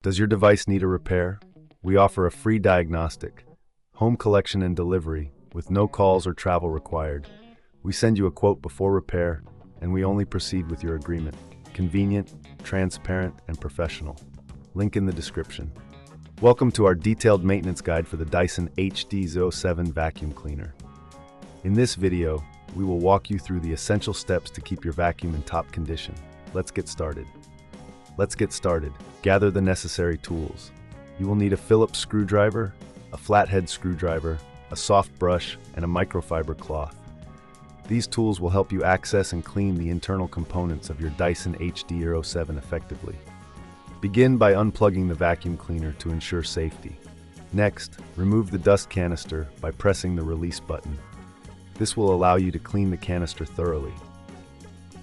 Does your device need a repair? We offer a free diagnostic, home collection and delivery, with no calls or travel required. We send you a quote before repair, and we only proceed with your agreement. Convenient, transparent, and professional. Link in the description. Welcome to our detailed maintenance guide for the Dyson HD07 vacuum cleaner. In this video, we will walk you through the essential steps to keep your vacuum in top condition. Let's get started. Gather the necessary tools. You will need a Phillips screwdriver, a flathead screwdriver, a soft brush, and a microfiber cloth. These tools will help you access and clean the internal components of your Dyson HD07 effectively. Begin by unplugging the vacuum cleaner to ensure safety. Next, remove the dust canister by pressing the release button. This will allow you to clean the canister thoroughly.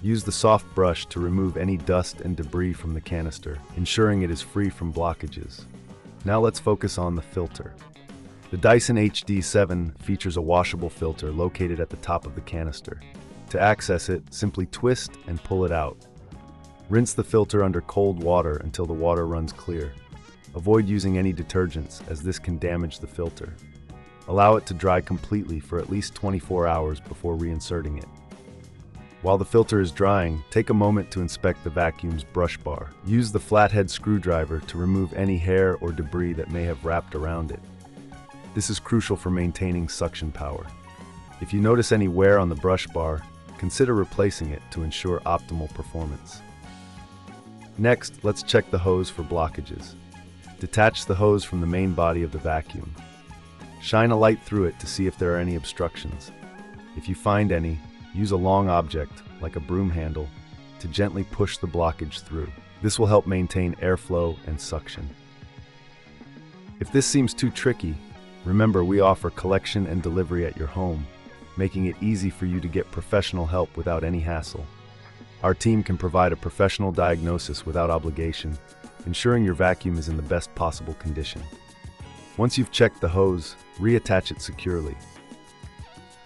Use the soft brush to remove any dust and debris from the canister, ensuring it is free from blockages. Now let's focus on the filter. The Dyson HD07 features a washable filter located at the top of the canister. To access it, simply twist and pull it out. Rinse the filter under cold water until the water runs clear. Avoid using any detergents, as this can damage the filter. Allow it to dry completely for at least 24 hours before reinserting it. While the filter is drying, take a moment to inspect the vacuum's brush bar. Use the flathead screwdriver to remove any hair or debris that may have wrapped around it. This is crucial for maintaining suction power. If you notice any wear on the brush bar, consider replacing it to ensure optimal performance. Next, let's check the hose for blockages. Detach the hose from the main body of the vacuum. Shine a light through it to see if there are any obstructions. If you find any, use a long object, like a broom handle, to gently push the blockage through. This will help maintain airflow and suction. If this seems too tricky, remember we offer collection and delivery at your home, making it easy for you to get professional help without any hassle. Our team can provide a professional diagnosis without obligation, ensuring your vacuum is in the best possible condition. Once you've checked the hose, reattach it securely.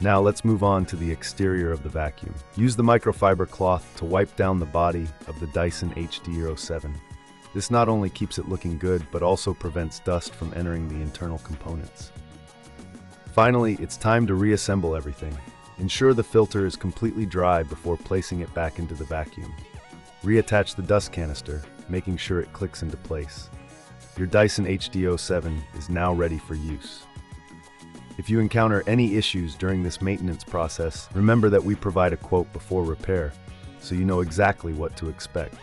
Now let's move on to the exterior of the vacuum. Use the microfiber cloth to wipe down the body of the Dyson HD07. This not only keeps it looking good, but also prevents dust from entering the internal components. Finally, it's time to reassemble everything. Ensure the filter is completely dry before placing it back into the vacuum. Reattach the dust canister, making sure it clicks into place. Your Dyson HD07 is now ready for use. If you encounter any issues during this maintenance process, remember that we provide a quote before repair, so you know exactly what to expect.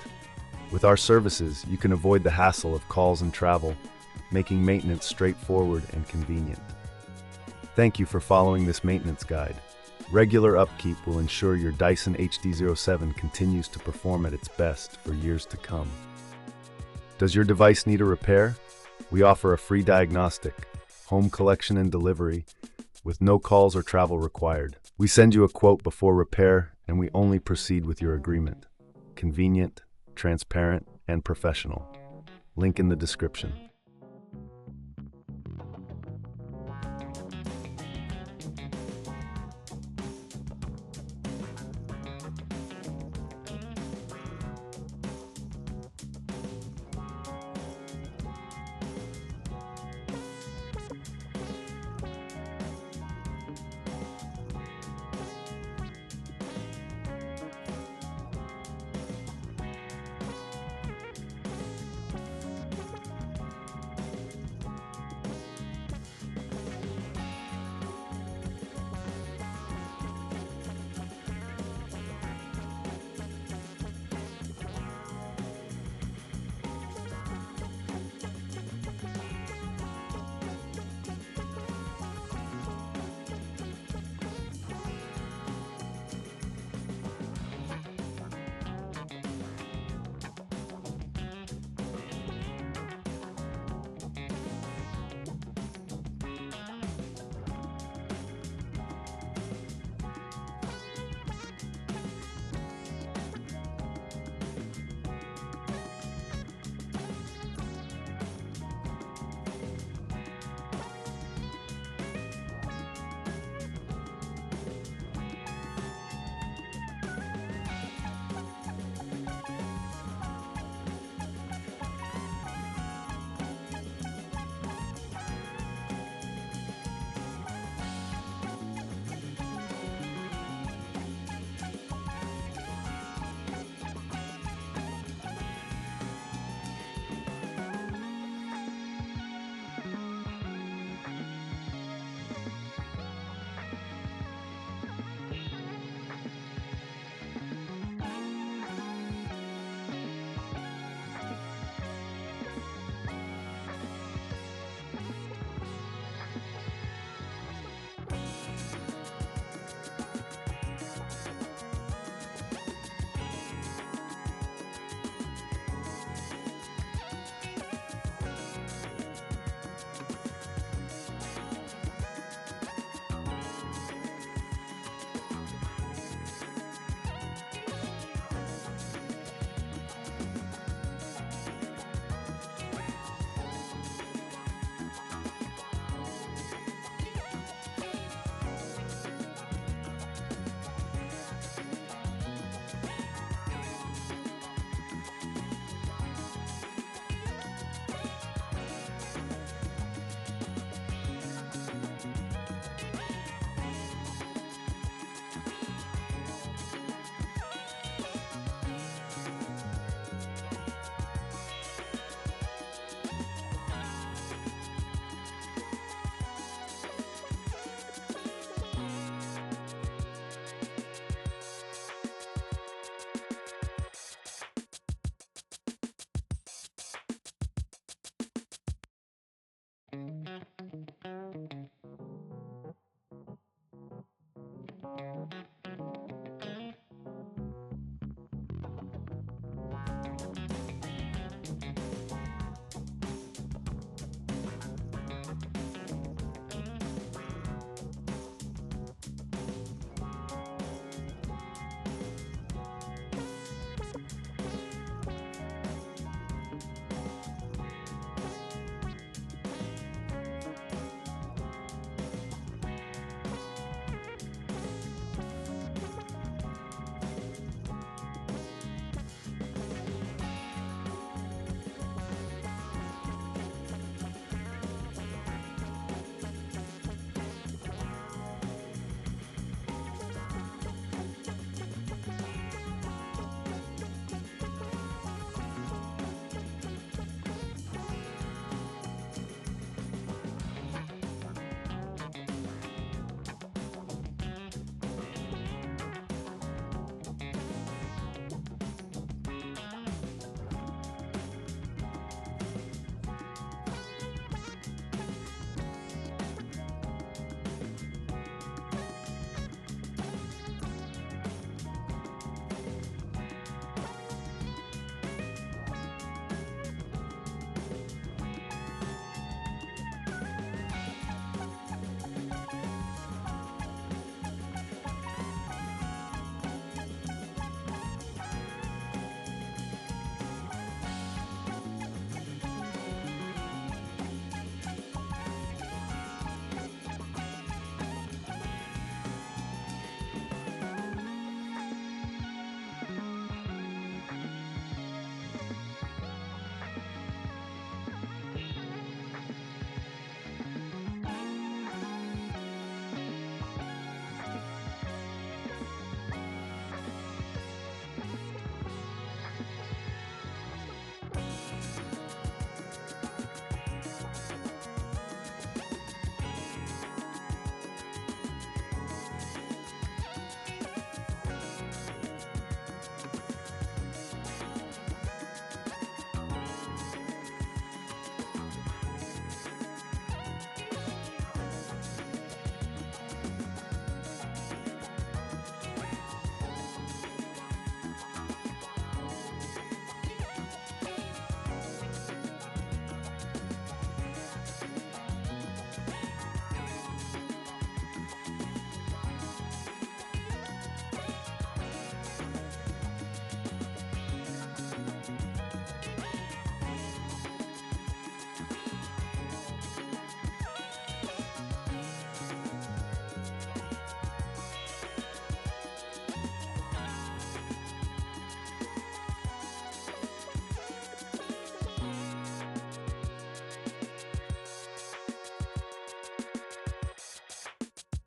With our services, you can avoid the hassle of calls and travel, making maintenance straightforward and convenient. Thank you for following this maintenance guide. Regular upkeep will ensure your Dyson HD07 continues to perform at its best for years to come. Does your device need a repair? We offer a free diagnostic, home collection and delivery, with no calls or travel required. We send you a quote before repair, and we only proceed with your agreement. Convenient, transparent, and professional. Link in the description.